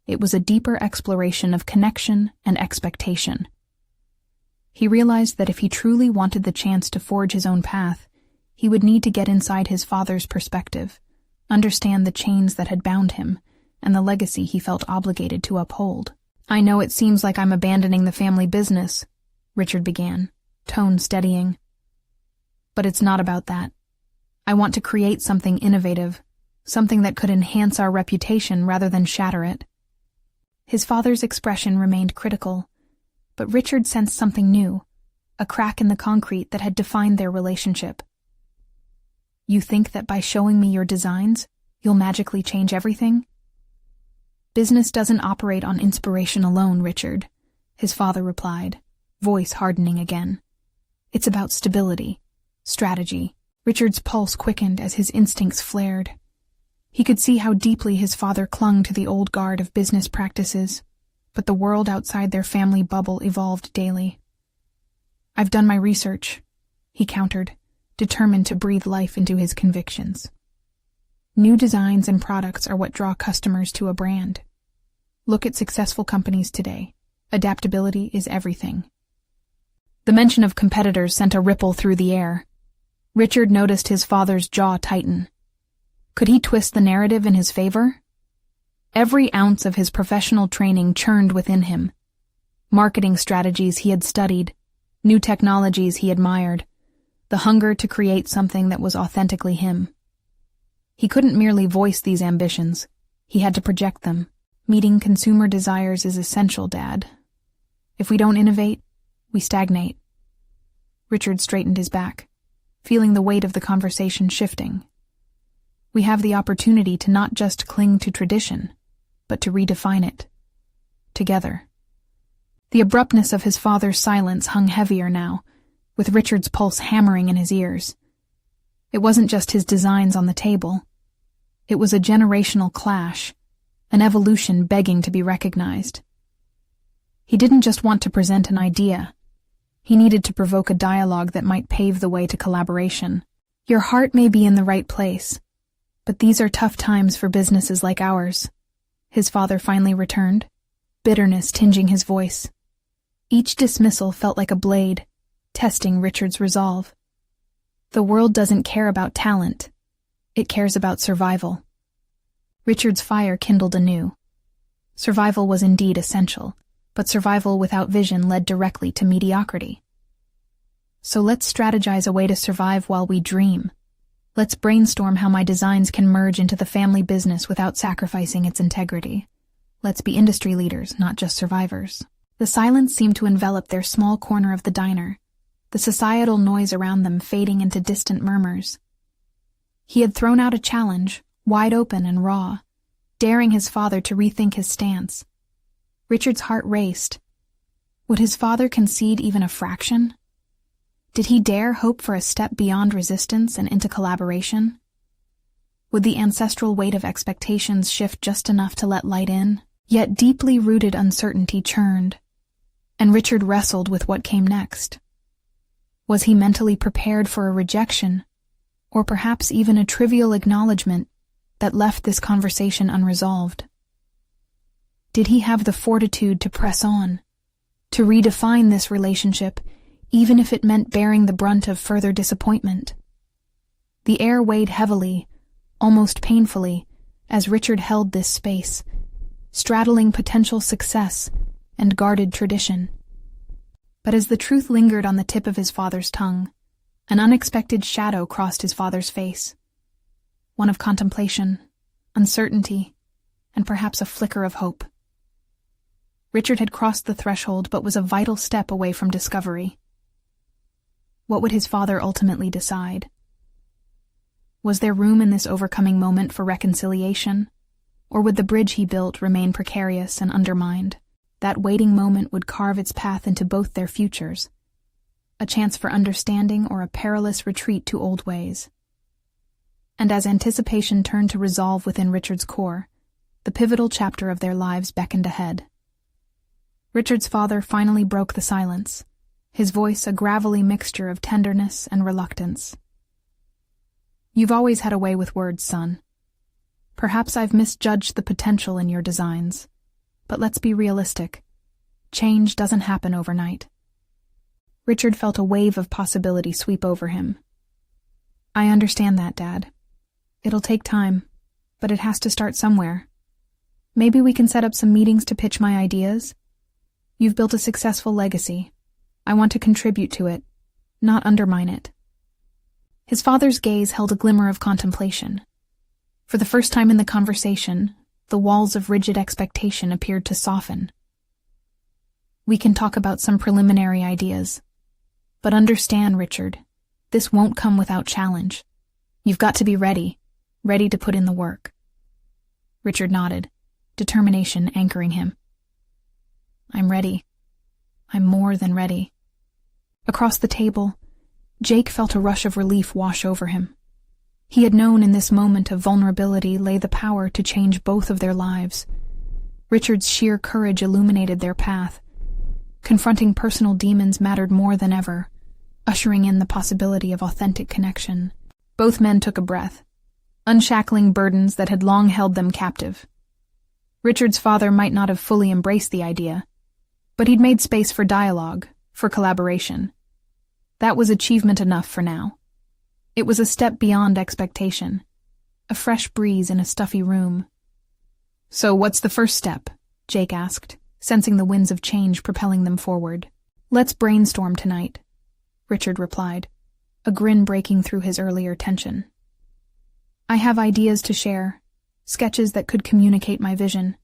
It was a deeper exploration of connection and expectation. He realized that if he truly wanted the chance to forge his own path, he would need to get inside his father's perspective, understand the chains that had bound him, and the legacy he felt obligated to uphold. I know it seems like I'm abandoning the family business, Richard began, tone steadying. But it's not about that. I want to create something innovative, something that could enhance our reputation rather than shatter it. His father's expression remained critical, but Richard sensed something new, a crack in the concrete that had defined their relationship. You think that by showing me your designs, you'll magically change everything? Business doesn't operate on inspiration alone, Richard, his father replied, voice hardening again. It's about stability, strategy. Richard's pulse quickened as his instincts flared. He could see how deeply his father clung to the old guard of business practices, but the world outside their family bubble evolved daily. I've done my research, he countered, determined to breathe life into his convictions. New designs and products are what draw customers to a brand. Look at successful companies today. Adaptability is everything. The mention of competitors sent a ripple through the air. Richard noticed his father's jaw tighten. Could he twist the narrative in his favor? Every ounce of his professional training churned within him. Marketing strategies he had studied, new technologies he admired, the hunger to create something that was authentically him. He couldn't merely voice these ambitions. He had to project them. Meeting consumer desires is essential, Dad. If we don't innovate, we stagnate. Richard straightened his back, feeling the weight of the conversation shifting. We have the opportunity to not just cling to tradition, but to redefine it. Together. The abruptness of his father's silence hung heavier now, with Richard's pulse hammering in his ears. It wasn't just his designs on the table. It was a generational clash, an evolution begging to be recognized. He didn't just want to present an idea. He needed to provoke a dialogue that might pave the way to collaboration. Your heart may be in the right place, but these are tough times for businesses like ours. His father finally returned, bitterness tinging his voice. Each dismissal felt like a blade, testing Richard's resolve. The world doesn't care about talent. It cares about survival. Richard's fire kindled anew. Survival was indeed essential, but survival without vision led directly to mediocrity. So let's strategize a way to survive while we dream. Let's brainstorm how my designs can merge into the family business without sacrificing its integrity. Let's be industry leaders, not just survivors. The silence seemed to envelop their small corner of the diner, the societal noise around them fading into distant murmurs. He had thrown out a challenge, wide open and raw, daring his father to rethink his stance. Richard's heart raced. Would his father concede even a fraction? Did he dare hope for a step beyond resistance and into collaboration? Would the ancestral weight of expectations shift just enough to let light in? Yet deeply rooted uncertainty churned, and Richard wrestled with what came next. Was he mentally prepared for a rejection, or perhaps even a trivial acknowledgement that left this conversation unresolved? Did he have the fortitude to press on, to redefine this relationship, even if it meant bearing the brunt of further disappointment? The air weighed heavily, almost painfully, as Richard held this space, straddling potential success and guarded tradition. But as the truth lingered on the tip of his father's tongue, an unexpected shadow crossed his father's face. One of contemplation, uncertainty, and perhaps a flicker of hope. Richard had crossed the threshold but was a vital step away from discovery. What would his father ultimately decide? Was there room in this overcoming moment for reconciliation? Or would the bridge he built remain precarious and undermined? That waiting moment would carve its path into both their futures, a chance for understanding or a perilous retreat to old ways. And as anticipation turned to resolve within Richard's core, the pivotal chapter of their lives beckoned ahead. Richard's father finally broke the silence, his voice a gravelly mixture of tenderness and reluctance. You've always had a way with words, son. Perhaps I've misjudged the potential in your designs, but let's be realistic. Change doesn't happen overnight. Richard felt a wave of possibility sweep over him. I understand that, Dad. It'll take time, but it has to start somewhere. Maybe we can set up some meetings to pitch my ideas. You've built a successful legacy. I want to contribute to it, not undermine it. His father's gaze held a glimmer of contemplation. For the first time in the conversation, the walls of rigid expectation appeared to soften. We can talk about some preliminary ideas. But understand, Richard, this won't come without challenge. You've got to be ready to put in the work. Richard nodded, determination anchoring him. I'm ready. I'm more than ready. Across the table, Jake felt a rush of relief wash over him. He had known in this moment of vulnerability lay the power to change both of their lives. Richard's sheer courage illuminated their path. Confronting personal demons mattered more than ever. ushering in the possibility of authentic connection. Both men took a breath, unshackling burdens that had long held them captive. Richard's father might not have fully embraced the idea, but he'd made space for dialogue, for collaboration. That was achievement enough for now. It was a step beyond expectation, a fresh breeze in a stuffy room. "So what's the first step?" Jake asked, sensing the winds of change propelling them forward. "Let's brainstorm tonight," Richard replied, a grin breaking through his earlier tension. "I have ideas to share, sketches that could communicate my vision.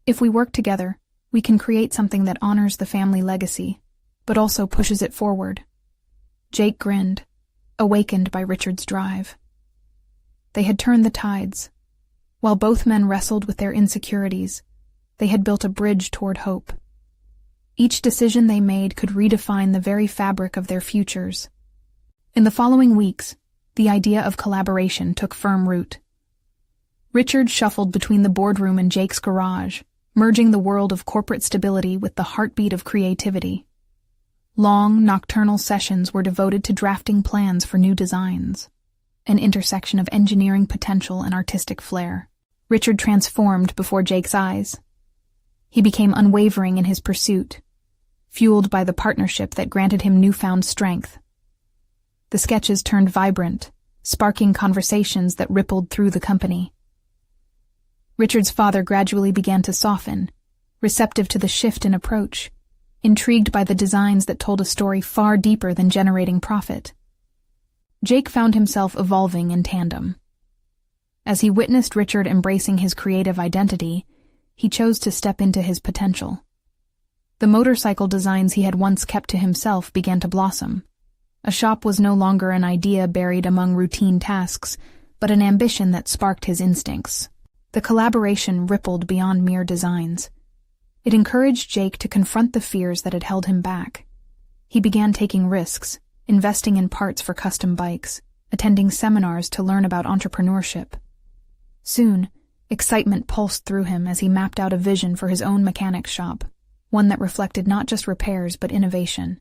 If we work together, we can create something that honors the family legacy, but also pushes it forward." Jake grinned, awakened by Richard's drive. They had turned the tides. While both men wrestled with their insecurities, they had built a bridge toward hope. Each decision they made could redefine the very fabric of their futures. In the following weeks, the idea of collaboration took firm root. Richard shuffled between the boardroom and Jake's garage, merging the world of corporate stability with the heartbeat of creativity. Long, nocturnal sessions were devoted to drafting plans for new designs, an intersection of engineering potential and artistic flair. Richard transformed before Jake's eyes. He became unwavering in his pursuit, fueled by the partnership that granted him newfound strength. The sketches turned vibrant, sparking conversations that rippled through the company. Richard's father gradually began to soften, receptive to the shift in approach, intrigued by the designs that told a story far deeper than generating profit. Jake found himself evolving in tandem. As he witnessed Richard embracing his creative identity, he chose to step into his potential. The motorcycle designs he had once kept to himself began to blossom. A shop was no longer an idea buried among routine tasks, but an ambition that sparked his instincts. The collaboration rippled beyond mere designs. It encouraged Jake to confront the fears that had held him back. He began taking risks, investing in parts for custom bikes, attending seminars to learn about entrepreneurship. Soon, excitement pulsed through him as he mapped out a vision for his own mechanics shop, one that reflected not just repairs but innovation.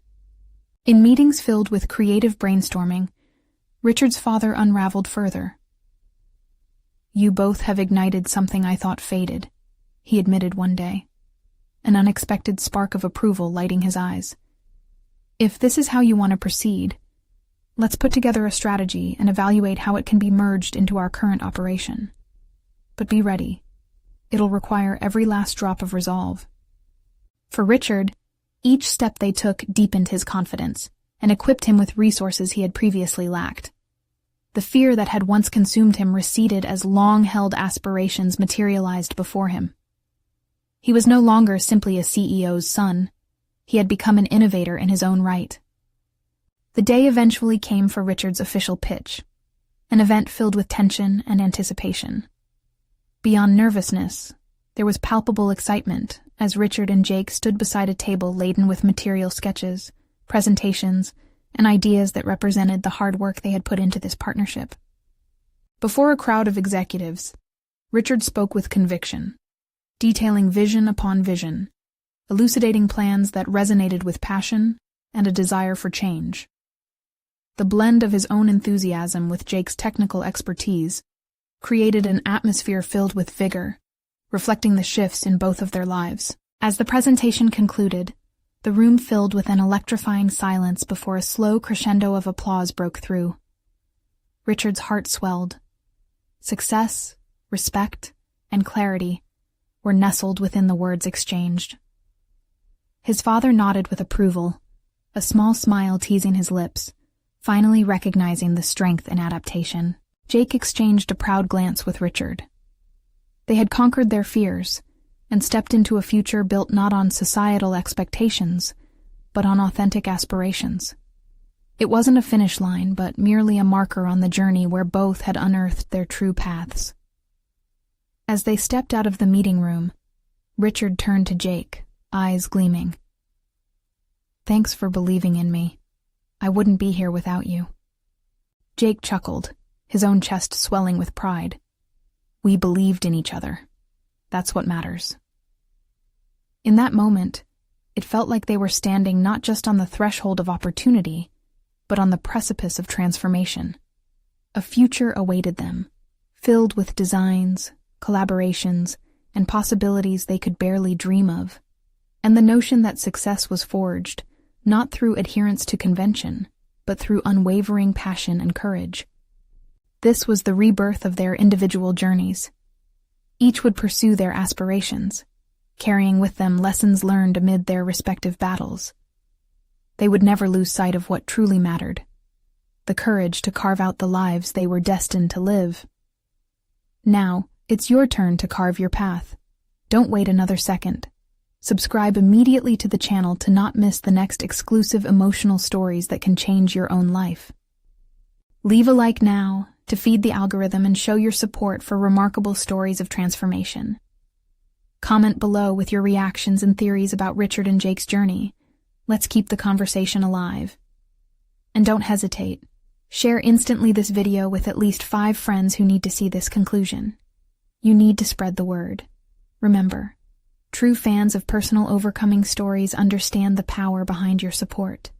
In meetings filled with creative brainstorming, Richard's father unraveled further. "You both have ignited something I thought faded," he admitted one day, an unexpected spark of approval lighting his eyes. "If this is how you want to proceed, let's put together a strategy and evaluate how it can be merged into our current operation. But be ready. It'll require every last drop of resolve." For Richard, each step they took deepened his confidence and equipped him with resources he had previously lacked. The fear that had once consumed him receded as long-held aspirations materialized before him. He was no longer simply a CEO's son. He had become an innovator in his own right. The day eventually came for Richard's official pitch, an event filled with tension and anticipation. Beyond nervousness, there was palpable excitement as Richard and Jake stood beside a table laden with material sketches, presentations, and ideas that represented the hard work they had put into this partnership. Before a crowd of executives, Richard spoke with conviction, detailing vision upon vision, elucidating plans that resonated with passion and a desire for change. The blend of his own enthusiasm with Jake's technical expertise created an atmosphere filled with vigor, reflecting the shifts in both of their lives. As the presentation concluded, the room filled with an electrifying silence before a slow crescendo of applause broke through. Richard's heart swelled. Success, respect, and clarity were nestled within the words exchanged. His father nodded with approval, a small smile teasing his lips, finally recognizing the strength in adaptation. Jake exchanged a proud glance with Richard. They had conquered their fears and stepped into a future built not on societal expectations, but on authentic aspirations. It wasn't a finish line, but merely a marker on the journey where both had unearthed their true paths. As they stepped out of the meeting room, Richard turned to Jake, eyes gleaming. "Thanks for believing in me. I wouldn't be here without you." Jake chuckled, his own chest swelling with pride. We believed in each other. That's what matters. In that moment, it felt like they were standing not just on the threshold of opportunity, but on the precipice of transformation. A future awaited them, filled with designs, collaborations, and possibilities they could barely dream of. And the notion that success was forged, not through adherence to convention, but through unwavering passion and courage. This was the rebirth of their individual journeys. Each would pursue their aspirations, carrying with them lessons learned amid their respective battles. They would never lose sight of what truly mattered, the courage to carve out the lives they were destined to live. Now, it's your turn to carve your path. Don't wait another second. Subscribe immediately to the channel to not miss the next exclusive emotional stories that can change your own life. Leave a like now to feed the algorithm and show your support for remarkable stories of transformation. Comment below with your reactions and theories about Richard and Jake's journey. Let's keep the conversation alive. And don't hesitate. Share instantly this video with at least 5 friends who need to see this conclusion. You need to spread the word. Remember, true fans of personal overcoming stories understand the power behind your support.